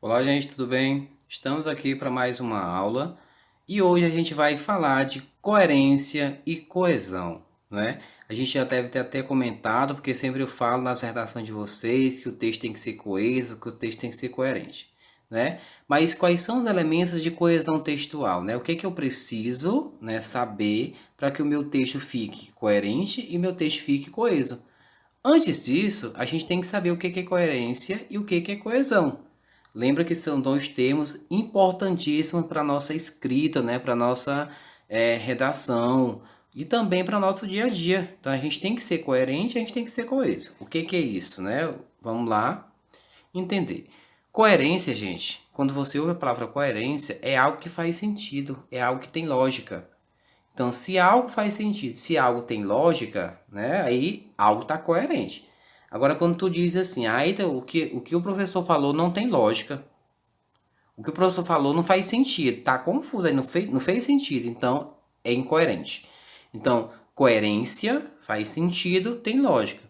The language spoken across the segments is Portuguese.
Olá, gente, tudo bem? Estamos aqui para mais uma aula e hoje a gente vai falar de coerência e coesão, né? A gente já deve ter até comentado, porque sempre eu falo nas redações de vocês que o texto tem que ser coeso, que o texto tem que ser coerente, né? Mas quais são os elementos de coesão textual, né? O que que eu preciso, né, saber para que o meu texto fique coerente e meu texto fique coeso? Antes disso, a gente tem que saber o que é coerência e o que é coesão. Lembra que são dois termos importantíssimos para a nossa escrita, né? Para a nossa redação e também para o nosso dia a dia. Então a gente tem que ser coerente, a gente tem que ser coeso. O que é isso, né? Vamos lá entender. Coerência, gente, quando você ouve a palavra coerência, é algo que faz sentido, é algo que tem lógica. Então, se algo faz sentido, se algo tem lógica, né, aí algo está coerente. Agora, quando tu diz assim, então, o que o professor falou não tem lógica, o que o professor falou não faz sentido, tá confuso, aí não fez sentido, então é incoerente. Então, coerência faz sentido, tem lógica.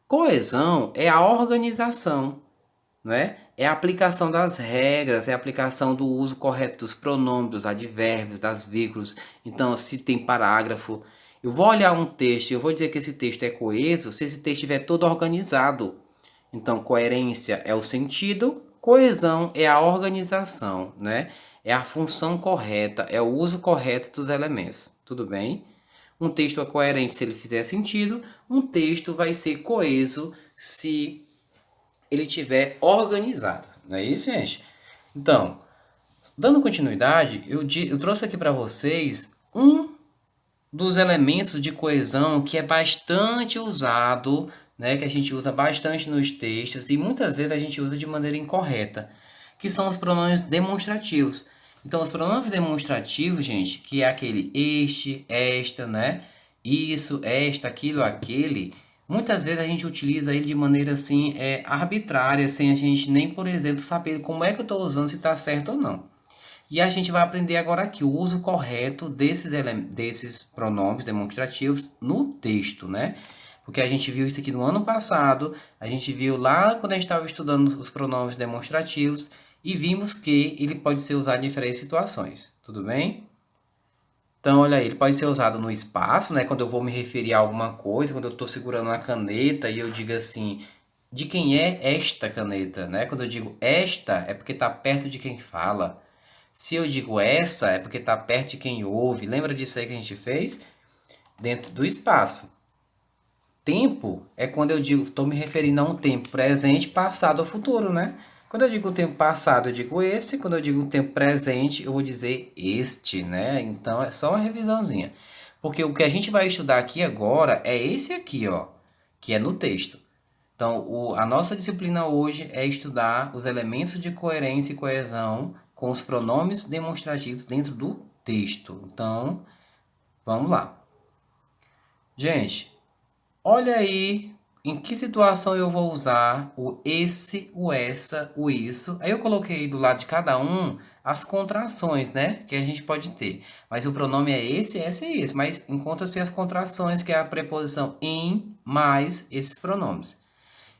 Coesão é a organização, não é? É a aplicação das regras, é a aplicação do uso correto dos pronomes, dos advérbios, das vírgulas. Então, se tem parágrafo, eu vou olhar um texto e eu vou dizer que esse texto é coeso se esse texto estiver todo organizado. Então, coerência é o sentido, coesão é a organização, né? É a função correta, é o uso correto dos elementos. Tudo bem? Um texto é coerente se ele fizer sentido, um texto vai ser coeso se ele tiver organizado. Não é isso, gente? Então, dando continuidade, eu trouxe aqui para vocês um dos elementos de coesão que é bastante usado, né, que a gente usa bastante nos textos e muitas vezes a gente usa de maneira incorreta, que são os pronomes demonstrativos. Então, os pronomes demonstrativos, gente, que é aquele este, esta, né? Isso, esta, aquilo, aquele. Muitas vezes a gente utiliza ele de maneira assim, arbitrária, sem a gente nem, por exemplo, saber como é que eu estou usando, se está certo ou não. E a gente vai aprender agora aqui o uso correto desses pronomes demonstrativos no texto, né? Porque a gente viu isso aqui no ano passado, a gente viu lá quando a gente estava estudando os pronomes demonstrativos e vimos que ele pode ser usado em diferentes situações, tudo bem? Então, olha aí, ele pode ser usado no espaço, né? Quando eu vou me referir a alguma coisa, quando eu estou segurando uma caneta e eu digo assim, de quem é esta caneta, né? Quando eu digo esta, é porque está perto de quem fala. Se eu digo essa, é porque está perto de quem ouve. Lembra disso aí que a gente fez? Dentro do espaço. Tempo é quando eu digo, estou me referindo a um tempo presente, passado ou futuro, né? Quando eu digo o tempo passado, eu digo esse. Quando eu digo o tempo presente, eu vou dizer este, né? Então é só uma revisãozinha. Porque o que a gente vai estudar aqui agora é esse aqui, ó, que é no texto. Então, a nossa disciplina hoje é estudar os elementos de coerência e coesão com os pronomes demonstrativos dentro do texto. Então, vamos lá. Gente, olha aí em que situação eu vou usar o esse, o essa, o isso. Aí eu coloquei do lado de cada um as contrações, né? Que a gente pode ter. Mas o pronome é esse, essa e esse. Mas encontra-se as contrações, que é a preposição em mais esses pronomes.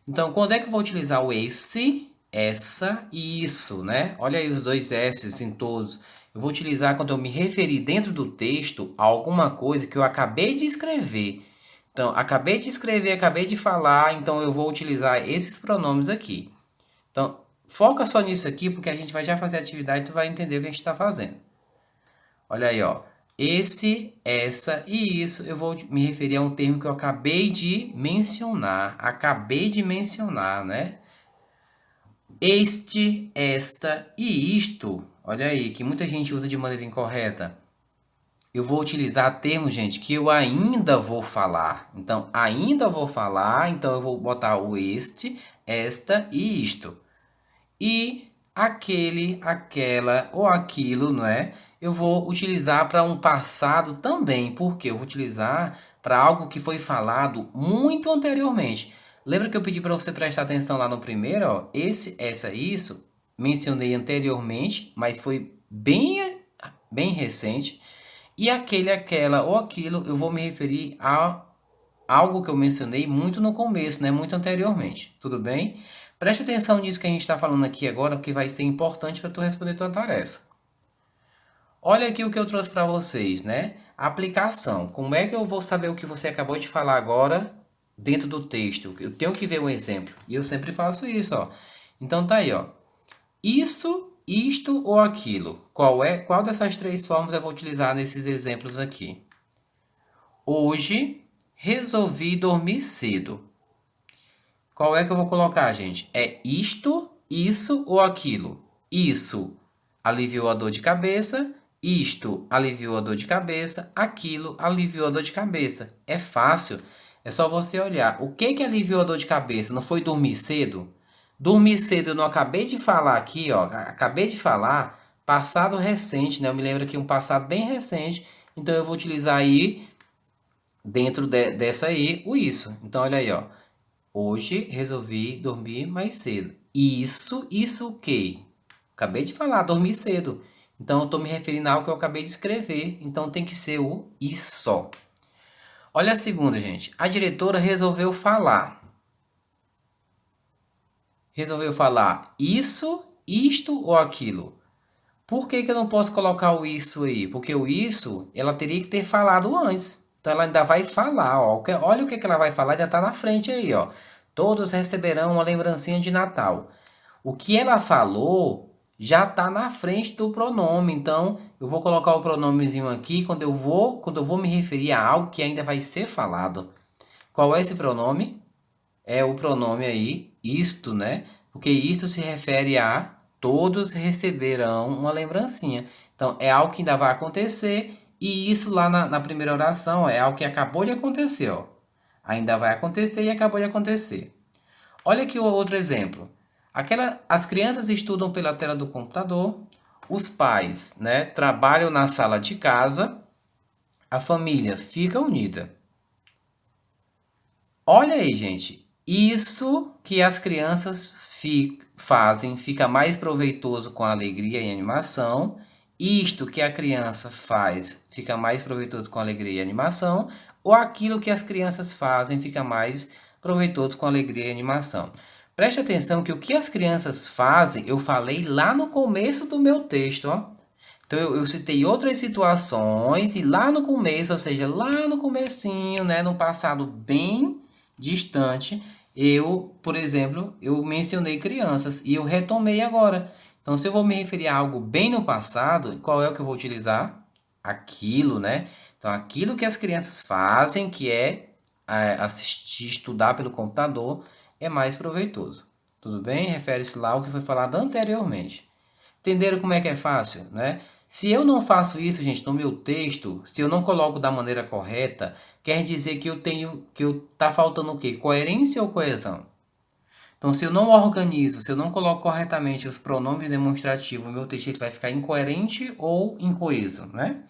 Então, quando é que eu vou utilizar o esse, essa e isso, né? Olha aí os dois S's em todos. Eu vou utilizar quando eu me referir dentro do texto a alguma coisa que eu acabei de escrever. Então, acabei de escrever, acabei de falar, então eu vou utilizar esses pronomes aqui. Então, foca só nisso aqui, porque a gente vai já fazer a atividade e tu vai entender o que a gente está fazendo. Olha aí, ó. Esse, essa e isso, eu vou me referir a um termo que eu acabei de mencionar. Acabei de mencionar, né? Este, esta e isto. Olha aí, que muita gente usa de maneira incorreta. Eu vou utilizar termos, gente, que eu ainda vou falar. Então, ainda vou falar, então eu vou botar o este, esta e isto. E aquele, aquela ou aquilo, não é? Eu vou utilizar para um passado também, porque eu vou utilizar para algo que foi falado muito anteriormente. Lembra que eu pedi para você prestar atenção lá no primeiro, ó? Esse, essa, isso, mencionei anteriormente, mas foi bem recente. E aquele, aquela ou aquilo, eu vou me referir a algo que eu mencionei muito no começo, né? Muito anteriormente. Tudo bem? Preste atenção nisso que a gente está falando aqui agora, porque vai ser importante para tu responder tua tarefa. Olha aqui o que eu trouxe para vocês, né? Aplicação. Como é que eu vou saber o que você acabou de falar agora dentro do texto? Eu tenho que ver um exemplo. E eu sempre faço isso, ó. Então tá aí, ó. Isso, isto ou aquilo. Qual dessas três formas eu vou utilizar nesses exemplos aqui? Hoje resolvi dormir cedo. Qual é que eu vou colocar, gente? É isto, isso ou aquilo? Isso aliviou a dor de cabeça, isto aliviou a dor de cabeça, aquilo aliviou a dor de cabeça. É fácil. É só você olhar. O que que aliviou a dor de cabeça? Não foi dormir cedo? Dormir cedo eu não acabei de falar aqui, ó. Acabei de falar passado recente, né? Eu me lembro aqui um passado bem recente. Então eu vou utilizar aí dentro dessa aí o isso. Então olha aí, ó. Hoje resolvi dormir mais cedo. Isso o quê? Acabei de falar, dormir cedo. Então eu estou me referindo ao que eu acabei de escrever. Então tem que ser o isso. Olha a segunda, gente. A diretora resolveu falar. Resolveu falar isso, isto ou aquilo. Por que que eu não posso colocar o isso aí? Porque o isso, ela teria que ter falado antes. Então ela ainda vai falar, ó. Olha o que que ela vai falar, ainda está na frente aí, ó. Todos receberão uma lembrancinha de Natal. O que ela falou já está na frente do pronome. Então eu vou colocar o pronomezinho aqui quando eu vou me referir a algo que ainda vai ser falado. Qual é esse pronome? É o pronome aí, isto, né? Porque isto se refere a todos receberão uma lembrancinha. Então, é algo que ainda vai acontecer, e isso lá na primeira oração é algo que acabou de acontecer, ó. Ainda vai acontecer e acabou de acontecer. Olha aqui o outro exemplo. As crianças estudam pela tela do computador, os pais, né, trabalham na sala de casa, a família fica unida. Olha aí, gente. Isso que as crianças fazem fica mais proveitoso com alegria e animação. Isto que a criança faz fica mais proveitoso com alegria e animação. Ou aquilo que as crianças fazem fica mais proveitoso com alegria e animação. Preste atenção que o que as crianças fazem, eu falei lá no começo do meu texto, ó. Então eu citei outras situações e lá no começo, ou seja, lá no comecinho, né, no passado bem distante, por exemplo, eu mencionei crianças e eu retomei agora. Então, se eu vou me referir a algo bem no passado, qual é o que eu vou utilizar? Aquilo, né? Então, aquilo que as crianças fazem, que é assistir, estudar pelo computador, é mais proveitoso. Tudo bem? Refere-se lá ao que foi falado anteriormente. Entenderam como é que é fácil, né? Se eu não faço isso, gente, no meu texto, se eu não coloco da maneira correta, quer dizer que tá faltando o quê? Coerência ou coesão? Então, se eu não organizo, se eu não coloco corretamente os pronomes demonstrativos, o meu texto ele vai ficar incoerente ou incoeso, né?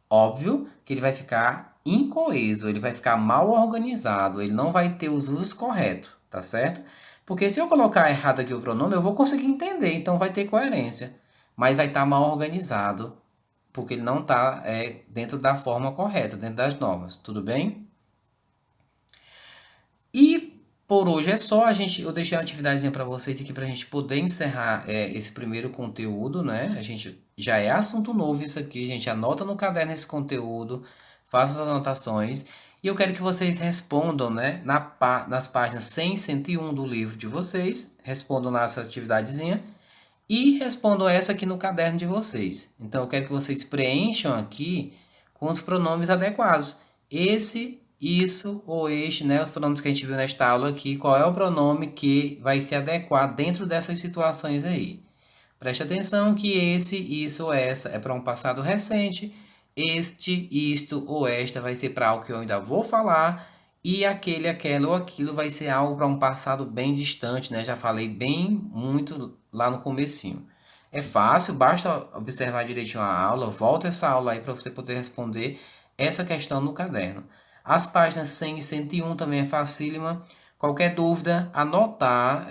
Óbvio que ele vai ficar incoeso, ele vai ficar mal organizado, ele não vai ter os usos corretos, tá certo? Porque se eu colocar errado aqui o pronome, eu vou conseguir entender, então vai ter coerência. Mas vai estar mal organizado, porque ele não está dentro da forma correta, dentro das normas, tudo bem? E por hoje é só, eu deixei uma atividadezinha para vocês aqui para a gente poder encerrar esse primeiro conteúdo, né? A gente já é assunto novo isso aqui, a gente anota no caderno esse conteúdo, faça as anotações e eu quero que vocês respondam, né? Nas páginas 100 e 101 do livro de vocês, respondam nessa atividadezinha e respondam essa aqui no caderno de vocês. Então eu quero que vocês preencham aqui com os pronomes adequados. Esse, isso ou este, né? Os pronomes que a gente viu nesta aula aqui. Qual é o pronome que vai se adequar dentro dessas situações aí? Preste atenção que esse, isso ou essa é para um passado recente. Este, isto ou esta vai ser para algo que eu ainda vou falar. E aquele, aquela ou aquilo vai ser algo para um passado bem distante, né? Já falei bem muito lá no comecinho. É fácil, basta observar direitinho a aula, volta essa aula aí para você poder responder essa questão no caderno. As páginas 100 e 101 também é facílima. Qualquer dúvida, anotar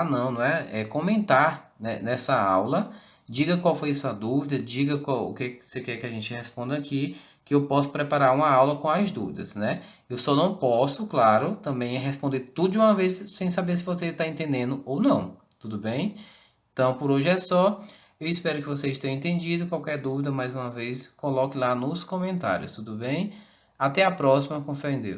não é? É comentar, né, nessa aula. Diga qual foi a sua dúvida, o que você quer que a gente responda aqui, que eu posso preparar uma aula com as dúvidas, né? Eu só não posso, claro, também responder tudo de uma vez sem saber se você está entendendo ou não. Tudo bem? Então, por hoje é só. Eu espero que vocês tenham entendido. Qualquer dúvida, mais uma vez, coloque lá nos comentários, tudo bem? Até a próxima, com fé em Deus.